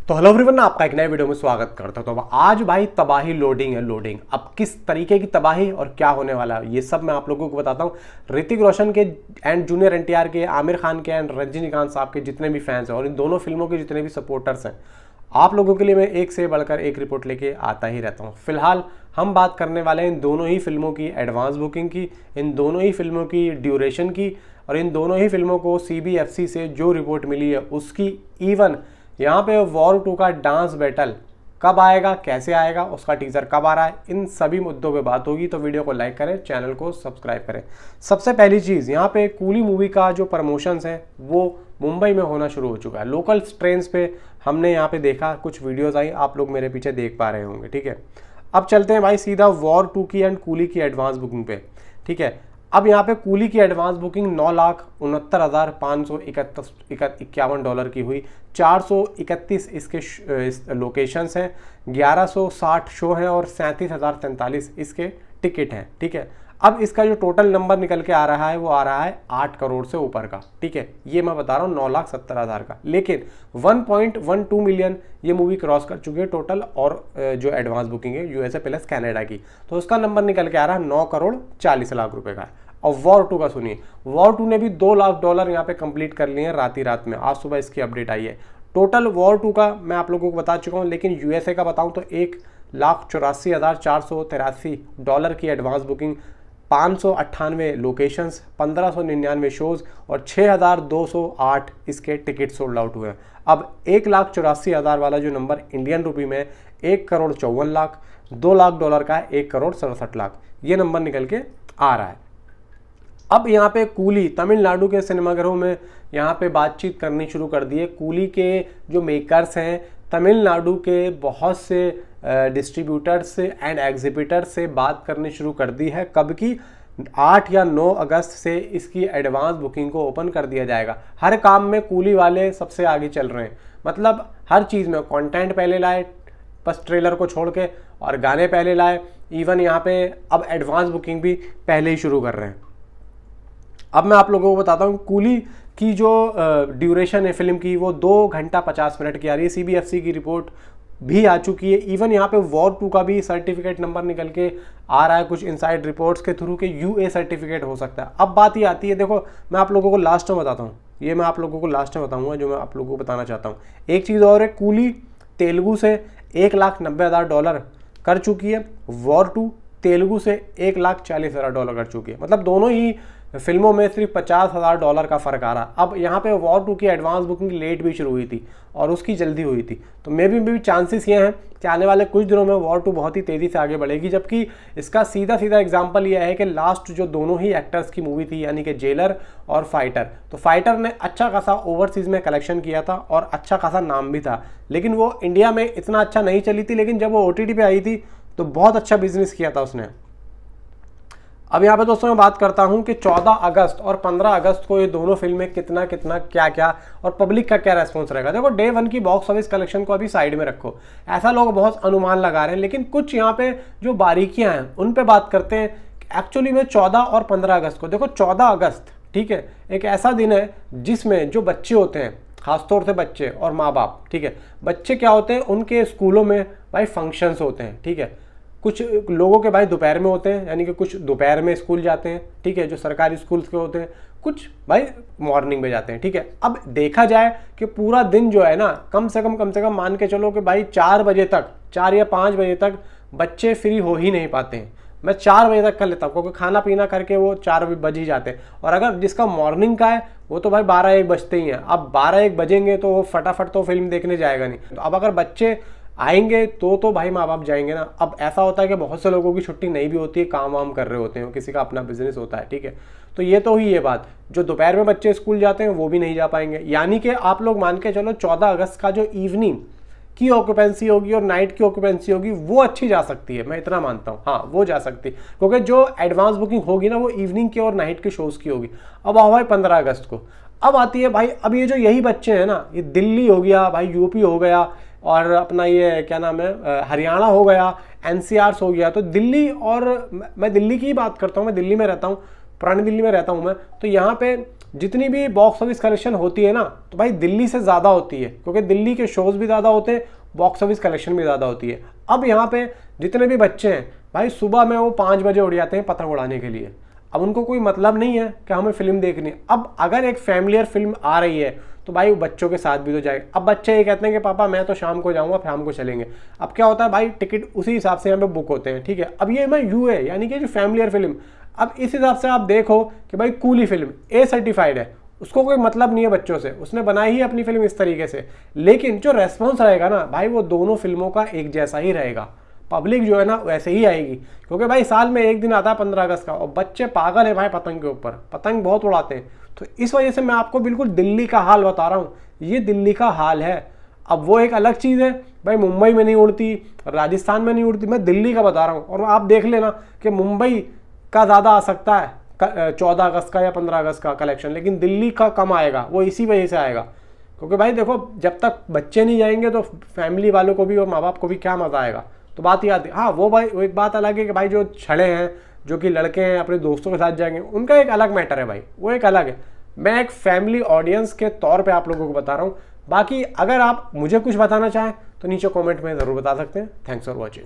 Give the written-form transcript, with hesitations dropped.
तो hello everyone, आपका एक नए वीडियो में स्वागत करता हूं। तो आज भाई तबाही लोडिंग है, लोडिंग। अब किस तरीके की तबाही और क्या होने वाला है ये सब मैं आप लोगों को बताता हूं। ऋतिक रोशन के एंड जूनियर एनटीआर के, आमिर खान के एंड रजनीकांत साहब के जितने भी फैंस हैं और इन दोनों फिल्मों के जितने भी सपोर्टर्स हैं, आप लोगों के लिए मैं एक से बढ़कर एक रिपोर्ट लेके आता ही रहता हूँ। फिलहाल हम बात करने वाले हैं इन दोनों ही फिल्मों की एडवांस बुकिंग की, इन दोनों ही फिल्मों की ड्यूरेशन की और इन दोनों ही फिल्मों को CBFC से जो रिपोर्ट मिली है उसकी। इवन यहाँ पे वॉर 2 का डांस बैटल कब आएगा, कैसे आएगा, उसका टीजर कब आ रहा है, इन सभी मुद्दों पे बात होगी। तो वीडियो को लाइक करें, चैनल को सब्सक्राइब करें। सबसे पहली चीज़, यहाँ पे कूली मूवी का जो प्रमोशंस है वो मुंबई में होना शुरू हो चुका है। लोकल ट्रेन्स पे हमने यहाँ पे देखा, कुछ वीडियोज़ आई, आप लोग मेरे पीछे देख पा रहे होंगे। ठीक है, अब चलते हैं भाई सीधा वॉर 2 की एंड कूली की एडवांस बुकिंग पे। ठीक है, अब यहाँ पे कूली की एडवांस बुकिंग 9,69,551 डॉलर की हुई। 431 इसके लोकेशंस हैं, 1160 शो हैं और 37,043 इसके टिकट हैं। ठीक है, अब इसका जो टोटल नंबर निकल के आ रहा है वो आ रहा है 8 करोड़ से ऊपर का। ठीक है, ये मैं बता रहा हूँ 9,70,000 का, लेकिन 1.12 मिलियन ये मूवी क्रॉस कर चुकी है टोटल। और जो एडवांस बुकिंग है USA प्लस कनाडा की, तो उसका नंबर निकल के आ रहा है 9,40,00,000 रुपए का। और वॉर 2 का सुनिए, वॉर 2 ने भी $2 लाख यहाँ पे कंप्लीट कर लिए हैं रात ही रात में। आज सुबह इसकी अपडेट आई है। टोटल वॉर 2 का मैं आप लोगों को बता चुका हूँ, लेकिन USA का बताऊँ तो $1,84,483 की एडवांस बुकिंग, 598 लोकेशंस, 1599 शोज़ और 6,208 इसके टिकट सोल्ड आउट हुए हैं। अब 1,84,000 वाला जो नंबर इंडियन रुपी में 1,54,00,000, $2 लाख का है 1,67,00,000, ये नंबर निकल के आ रहा है। अब यहाँ पे कूली तमिलनाडु के सिनेमाघरों में यहाँ पे बातचीत करनी शुरू कर दी है। कूली के जो मेकर्स हैं तमिलनाडु के बहुत से डिस्ट्रीब्यूटर्स एंड एग्जिबिटर्स से बात करनी शुरू कर दी है। कब की? 8 या 9 अगस्त से इसकी एडवांस बुकिंग को ओपन कर दिया जाएगा। हर काम में कूली वाले सबसे आगे चल रहे हैं, मतलब हर चीज़ में। कंटेंट पहले लाए बस ट्रेलर को छोड़ के, और गाने पहले लाए। इवन यहाँ पे अब एडवांस बुकिंग भी पहले ही शुरू कर रहे हैं। अब मैं आप लोगों को बताता हूँ कूली की जो ड्यूरेशन है फिल्म की, वो 2 घंटा 50 मिनट की आ रही है। CBFC की रिपोर्ट भी आ चुकी है। इवन यहाँ पे वॉर 2 का भी सर्टिफिकेट नंबर निकल के आ रहा है कुछ इनसाइड रिपोर्ट्स के थ्रू के UA सर्टिफिकेट हो सकता है। अब बात ये आती है, देखो मैं आप लोगों को लास्ट में बताता हूँ, ये मैं आप लोगों को लास्ट में बताऊँगा जो मैं आप लोगों को बताना चाहता हूँ। एक चीज़ और है, कूली तेलुगु से $1,90,000 कर चुकी है। वॉर 2 तेलुगु से $1,40,000 कर चुकी है। मतलब दोनों ही फिल्मों में सिर्फ $50,000 का फ़र्क आ रहा। अब यहाँ पे वॉर 2 की एडवांस बुकिंग लेट भी शुरू हुई थी और उसकी जल्दी हुई थी, तो मे भी चांसेस ये हैं कि आने वाले कुछ दिनों में वॉर 2 बहुत ही तेज़ी से आगे बढ़ेगी। जबकि इसका सीधा एग्जाम्पल यह है कि लास्ट जो दोनों ही एक्टर्स की मूवी थी, यानी कि जेलर और फाइटर, तो फाइटर ने अच्छा खासा ओवरसीज़ में कलेक्शन किया था और अच्छा खासा नाम भी था, लेकिन वो इंडिया में इतना अच्छा नहीं चली थी। लेकिन जब वो OTT पे आई थी तो बहुत अच्छा बिजनेस किया था उसने। अब यहाँ पे दोस्तों मैं बात करता हूँ कि 14 अगस्त और 15 अगस्त को ये दोनों फिल्में कितना क्या और पब्लिक का क्या रेस्पॉन्स रहेगा। देखो, डे 1 की बॉक्स ऑफिस कलेक्शन को अभी साइड में रखो, ऐसा लोग बहुत अनुमान लगा रहे हैं, लेकिन कुछ यहाँ पे जो बारीकियाँ हैं उन पे बात करते हैं। एक्चुअली में 14 और 15 अगस्त को, देखो 14 अगस्त, ठीक है, एक ऐसा दिन है जिसमें जो बच्चे होते हैं, खासतौर से बच्चे और माँ बाप, ठीक है, बच्चे क्या होते हैं, उनके स्कूलों में भाई फंक्शंस होते हैं। ठीक है, कुछ लोगों के भाई दोपहर में होते हैं, यानी कि कुछ दोपहर में स्कूल जाते हैं, ठीक है, जो सरकारी स्कूल्स के होते हैं, कुछ भाई मॉर्निंग में जाते हैं। ठीक है, अब देखा जाए कि पूरा दिन जो है ना, कम से कम मान के चलो कि भाई 4 बजे तक, 4 या 5 बजे तक बच्चे फ्री हो ही नहीं पाते हैं। मैं 4 बजे तक कर लेता हूँ, क्योंकि खाना पीना करके वो 4 बज ही जाते हैं। और अगर जिसका मॉर्निंग का है वो तो भाई 12-1 बजते ही हैं। अब 12-1 बजेंगे तो वो फटाफट तो फिल्म देखने जाएगा नहीं। तो अब अगर बच्चे आएंगे तो भाई माँ बाप जाएंगे ना। अब ऐसा होता है कि बहुत से लोगों की छुट्टी नहीं भी होती है, काम वाम कर रहे होते हैं, किसी का अपना बिजनेस होता है। ठीक है, तो ये तो हुई ये बात, जो दोपहर में बच्चे स्कूल जाते हैं वो भी नहीं जा पाएंगे। यानी कि आप लोग मान के चलो 14 अगस्त का जो इवनिंग की ऑक्यूपेंसी होगी और नाइट की ऑक्यूपेंसी होगी वो अच्छी जा सकती है, मैं इतना मानता हूँ। हाँ, वो जा सकती है, क्योंकि जो एडवांस बुकिंग होगी ना वो इवनिंग की और नाइट के शोज़ की होगी। अब आओ भाई 15 अगस्त को, अब आती है भाई, अब ये जो यही बच्चे हैं ना, ये दिल्ली हो गया भाई, UP हो गया, और अपना ये क्या नाम है, हरियाणा हो गया, NCR हो गया। तो दिल्ली, और मैं दिल्ली की ही बात करता हूँ, मैं दिल्ली में रहता हूँ, पुरानी दिल्ली में रहता हूँ मैं, तो यहाँ पे जितनी भी बॉक्स ऑफिस कलेक्शन होती है ना, तो भाई दिल्ली से ज़्यादा होती है, क्योंकि दिल्ली के शोज़ भी ज़्यादा होते हैं, बॉक्स ऑफिस कलेक्शन भी ज़्यादा होती है। अब यहाँ पे जितने भी बच्चे हैं भाई, सुबह में वो 5 बजे उठ जाते हैं पतंग उड़ाने के लिए। अब उनको कोई मतलब नहीं है कि हमें फिल्म देखनी है। अब अगर एक फैमिलियर फिल्म आ रही है तो भाई वो बच्चों के साथ भी तो जाएगा। अब बच्चे ये कहते हैं कि पापा मैं तो शाम को जाऊंगा, शाम को चलेंगे। अब क्या होता है भाई, टिकट उसी हिसाब से यहाँ पे बुक होते हैं, ठीक है। अब ये मैं यू है, यानी कि जो फैमिलियर फिल्म, अब इस हिसाब से आप देखो कि भाई कूली फिल्म ए सर्टिफाइड है, उसको कोई मतलब नहीं है बच्चों से, उसने बनाई ही अपनी फिल्म इस तरीके से, लेकिन जो रेस्पॉन्स रहेगा ना भाई, वो दोनों फिल्मों का एक जैसा ही रहेगा। पब्लिक जो है ना वैसे ही आएगी, क्योंकि भाई साल में एक दिन आता है 15 अगस्त का, और बच्चे पागल है भाई पतंग के ऊपर, पतंग बहुत उड़ाते हैं। तो इस वजह से मैं आपको बिल्कुल दिल्ली का हाल बता रहा हूँ, ये दिल्ली का हाल है। अब वो एक अलग चीज़ है भाई, मुंबई में नहीं उड़ती, राजस्थान में नहीं उड़ती, मैं दिल्ली का बता रहा हूँ। और आप देख लेना कि मुंबई का ज़्यादा आ सकता है 14 अगस्त का या 15 अगस्त का कलेक्शन, लेकिन दिल्ली का कम आएगा। वो इसी वजह से आएगा, क्योंकि भाई देखो जब तक बच्चे नहीं जाएंगे तो फैमिली वालों को भी और माँ बाप को भी क्या मज़ा आएगा। तो बात याद है, हाँ वो भाई वो एक बात अलग है कि भाई जो छड़े हैं, जो कि लड़के हैं अपने दोस्तों के साथ जाएंगे, उनका एक अलग मैटर है भाई, वो एक अलग है। मैं एक फैमिली ऑडियंस के तौर पे आप लोगों को बता रहा हूँ। बाकी अगर आप मुझे कुछ बताना चाहें तो नीचे कमेंट में ज़रूर बता सकते हैं। Thanks for watching.